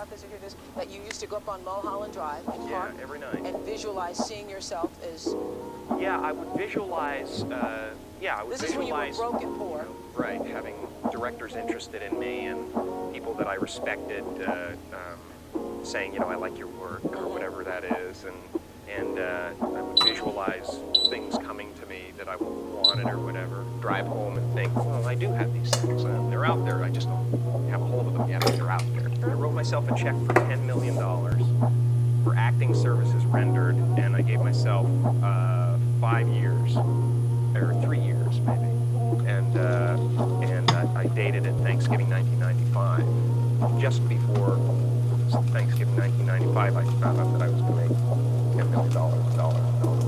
about this or hear this, that you used to go up on Mulholland Drive and Yeah, park every night. and visualize seeing yourself as... Yeah, I would visualize, This is when you were broke and poor. Right, having directors interested in me and people that I respected saying, I like your work or whatever that is, and I would visualize things coming to me that I wanted or whatever. Drive home and think, well, I do have these things. They're out there. I just don't have a hold of them yet, but they're out there. I wrote myself a check for $10 million for acting services rendered, and I gave myself 5 years, or 3 years maybe. And I dated it Thanksgiving 1995. Just before Thanksgiving 1995, I found out that I was going to make $10 million.